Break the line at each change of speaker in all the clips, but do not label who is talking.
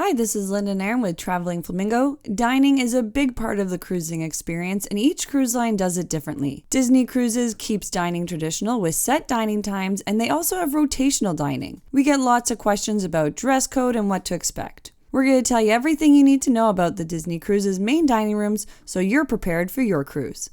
Hi, this is Linda Nairn with Traveling Flamingo. Dining is a big part of the cruising experience, and each cruise line does it differently. Disney Cruises keeps dining traditional with set dining times, and they also have rotational dining. We get lots of questions about dress code and what to expect. We're going to tell you everything you need to know about the Disney Cruises main dining rooms so you're prepared for your cruise.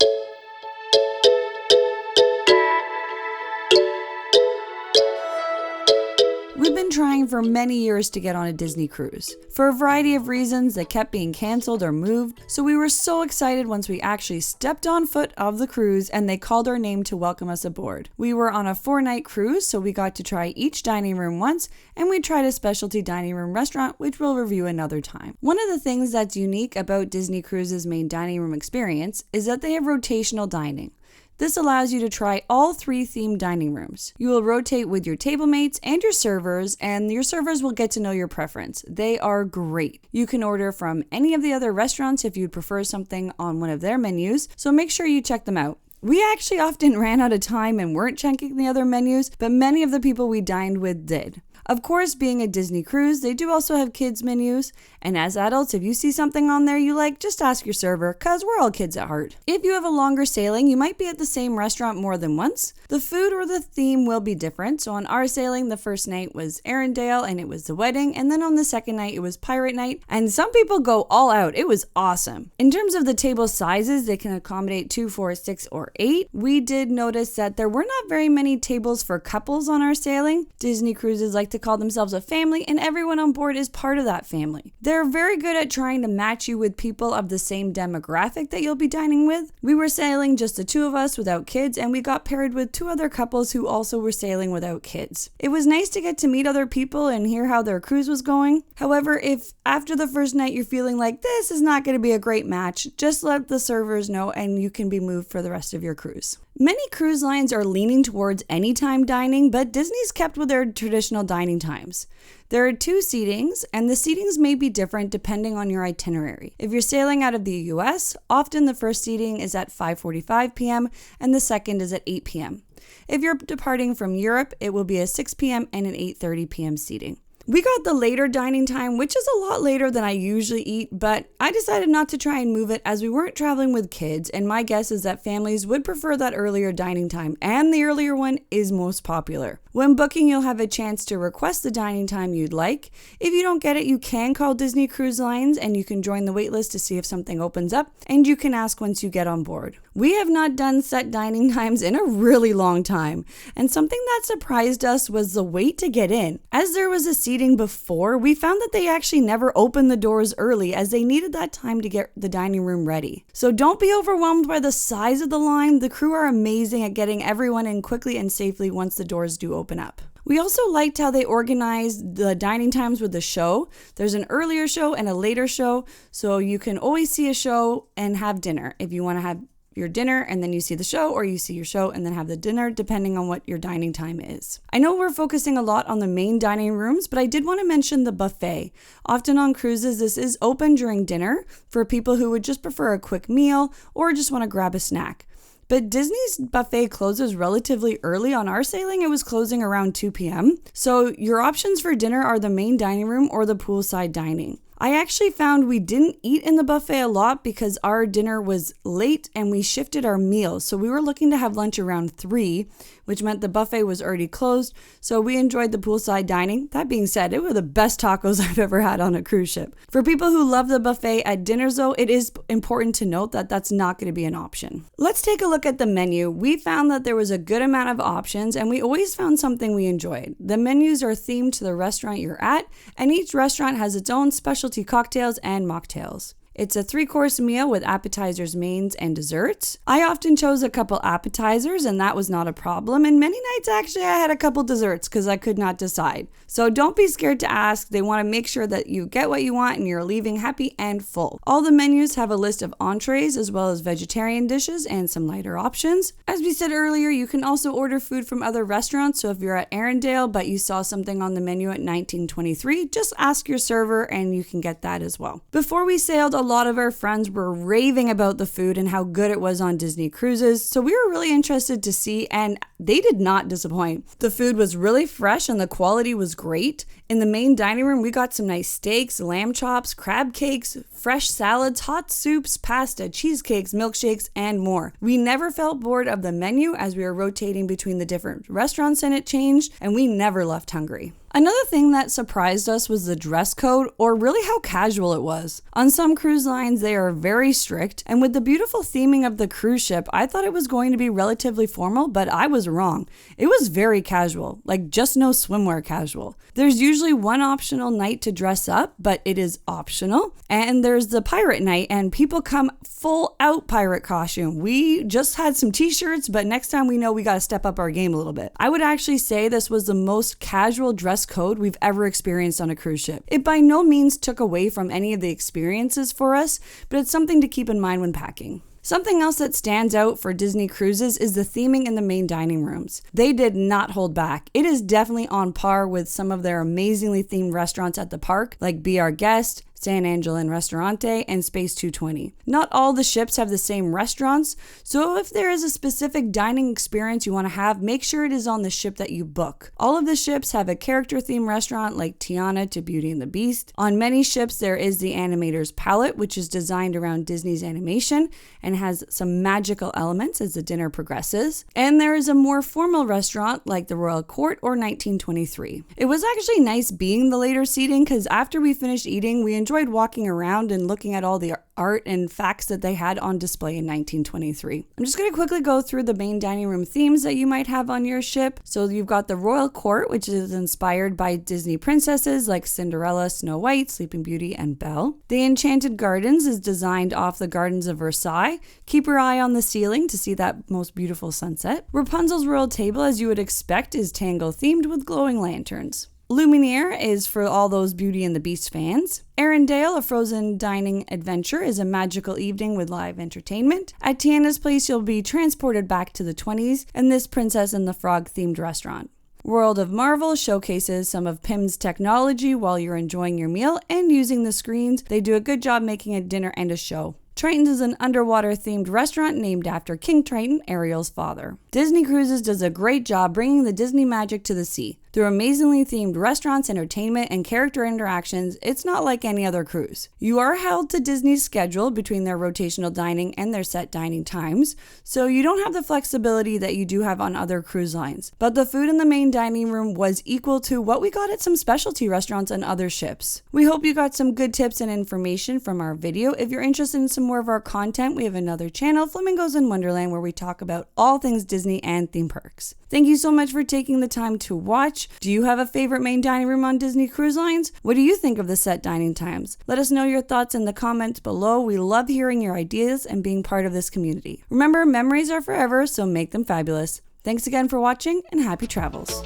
We've been trying for many years to get on a Disney cruise. For a variety of reasons, they kept being canceled or moved, so we were so excited once we actually stepped on foot of the cruise and they called our name to welcome us aboard. We were on a 4-night cruise, so we got to try each dining room once, and we tried a specialty dining room restaurant, which we'll review another time. One of the things that's unique about Disney Cruises' main dining room experience is that they have rotational dining. This allows you to try all 3 themed dining rooms. You will rotate with your table mates and your servers will get to know your preference. They are great. You can order from any of the other restaurants if you prefer something on one of their menus, so make sure you check them out. We actually often ran out of time and weren't checking the other menus, but many of the people we dined with did. Of course, being a Disney cruise, they do also have kids menus, and as adults, if you see something on there you like, just ask your server, cause we're all kids at heart. If you have a longer sailing, you might be at the same restaurant more than once. The food or the theme will be different, so on our sailing, the first night was Arendelle and it was the wedding, and then on the second night it was Pirate Night, and some people go all out. It was awesome. In terms of the table sizes, they can accommodate 2, 4, 6, or 8. We did notice that there were not very many tables for couples on our sailing. Disney cruises like to call themselves a family, and everyone on board is part of that family. They're very good at trying to match you with people of the same demographic that you'll be dining with. We were sailing just the 2 of us without kids, and we got paired with 2 other couples who also were sailing without kids. It was nice to get to meet other people and hear how their cruise was going. However, if after the first night you're feeling like this is not going to be a great match, just let the servers know and you can be moved for the rest of your cruise. Many cruise lines are leaning towards anytime dining, but Disney's kept with their traditional dining times. There are 2 seatings, and the seatings may be different depending on your itinerary. If you're sailing out of the US, often the first seating is at 5:45 p.m. and the second is at 8 p.m. If you're departing from Europe, it will be a 6 p.m. and an 8:30 p.m. seating. We got the later dining time, which is a lot later than I usually eat, but I decided not to try and move it as we weren't traveling with kids, and my guess is that families would prefer that earlier dining time, and the earlier one is most popular. When booking, you'll have a chance to request the dining time you'd like. If you don't get it, you can call Disney Cruise Lines, and you can join the waitlist to see if something opens up, and you can ask once you get on board. We have not done set dining times in a really long time, and something that surprised us was the wait to get in. As there was a seating before, we found that they actually never opened the doors early as they needed that time to get the dining room ready. So don't be overwhelmed by the size of the line. The crew are amazing at getting everyone in quickly and safely once the doors do open up. We also liked how they organized the dining times with the show. There's an earlier show and a later show, so you can always see a show and have dinner if you want to have your dinner and then you see the show, or you see your show and then have the dinner, depending on what your dining time is. I know we're focusing a lot on the main dining rooms, but I did want to mention the buffet. Often on cruises, this is open during dinner for people who would just prefer a quick meal or just want to grab a snack. But Disney's buffet closes relatively early. On our sailing, it was closing around 2 p.m. So your options for dinner are the main dining room or the poolside dining. I actually found we didn't eat in the buffet a lot because our dinner was late and we shifted our meals. So we were looking to have lunch around 3, which meant the buffet was already closed. So we enjoyed the poolside dining. That being said, it were the best tacos I've ever had on a cruise ship. For people who love the buffet at dinners though, it is important to note that that's not going to be an option. Let's take a look at the menu. We found that there was a good amount of options and we always found something we enjoyed. The menus are themed to the restaurant you're at, and each restaurant has its own specialty cocktails and mocktails. It's a 3-course meal with appetizers, mains, and desserts. I often chose a couple appetizers, and that was not a problem. And many nights, actually, I had a couple desserts because I could not decide. So don't be scared to ask. They want to make sure that you get what you want and you're leaving happy and full. All the menus have a list of entrees as well as vegetarian dishes and some lighter options. As we said earlier, you can also order food from other restaurants. So if you're at Arendelle, but you saw something on the menu at 1923, just ask your server and you can get that as well. Before we sailed, a lot of our friends were raving about the food and how good it was on Disney cruises, so we were really interested to see, and they did not disappoint. The food was really fresh and the quality was great. In the main dining room, we got some nice steaks, lamb chops, crab cakes, fresh salads, hot soups, pasta, cheesecakes, milkshakes, and more. We never felt bored of the menu as we were rotating between the different restaurants and it changed, and we never left hungry. Another thing that surprised us was the dress code, or really how casual it was. On some cruise lines, they are very strict, and with the beautiful theming of the cruise ship, I thought it was going to be relatively formal, but I was wrong. It was very casual, like just no swimwear casual. There's usually one optional night to dress up, but it is optional. And there's the pirate night, and people come full out pirate costume. We just had some t-shirts, but next time we know we gotta step up our game a little bit. I would actually say this was the most casual dress code we've ever experienced on a cruise ship. It by no means took away from any of the experiences for us, but it's something to keep in mind when packing. Something else that stands out for Disney cruises is the theming in the main dining rooms. They did not hold back. It is definitely on par with some of their amazingly themed restaurants at the park, like Be Our Guest, San Angelo Ristorante, and Space 220. Not all the ships have the same restaurants, so if there is a specific dining experience you want to have, make sure it is on the ship that you book. All of the ships have a character-themed restaurant like Tiana to Beauty and the Beast. On many ships, there is the Animator's Palette, which is designed around Disney's animation and has some magical elements as the dinner progresses. And there is a more formal restaurant like the Royal Court or 1923. It was actually nice being the later seating because after we finished eating, we enjoyed walking around and looking at all the art and facts that they had on display in 1923. I'm just going to quickly go through the main dining room themes that you might have on your ship. So you've got the Royal Court, which is inspired by Disney princesses like Cinderella, Snow White, Sleeping Beauty, and Belle. The Enchanted Gardens is designed off the Gardens of Versailles. Keep your eye on the ceiling to see that most beautiful sunset. Rapunzel's Royal Table, as you would expect, is Tango themed with glowing lanterns. Lumiere is for all those Beauty and the Beast fans. Arendelle, a frozen dining adventure, is a magical evening with live entertainment. At Tiana's Place, you'll be transported back to the 20s in this Princess and the Frog themed restaurant. World of Marvel showcases some of Pym's technology while you're enjoying your meal and using the screens. They do a good job making a dinner and a show. Triton's is an underwater-themed restaurant named after King Triton, Ariel's father. Disney Cruises does a great job bringing the Disney magic to the sea. Through amazingly themed restaurants, entertainment, and character interactions, it's not like any other cruise. You are held to Disney's schedule between their rotational dining and their set dining times, so you don't have the flexibility that you do have on other cruise lines. But the food in the main dining room was equal to what we got at some specialty restaurants on other ships. We hope you got some good tips and information from our video. If you're interested in some more of our content, we have another channel, Flamingos in Wonderland, where we talk about all things Disney and theme parks. Thank you so much for taking the time to watch. Do you have a favorite main dining room on Disney Cruise Lines? What do you think of the set dining times? Let us know your thoughts in the comments below. We love hearing your ideas and being part of this community. Remember, memories are forever, so make them fabulous. Thanks again for watching and happy travels.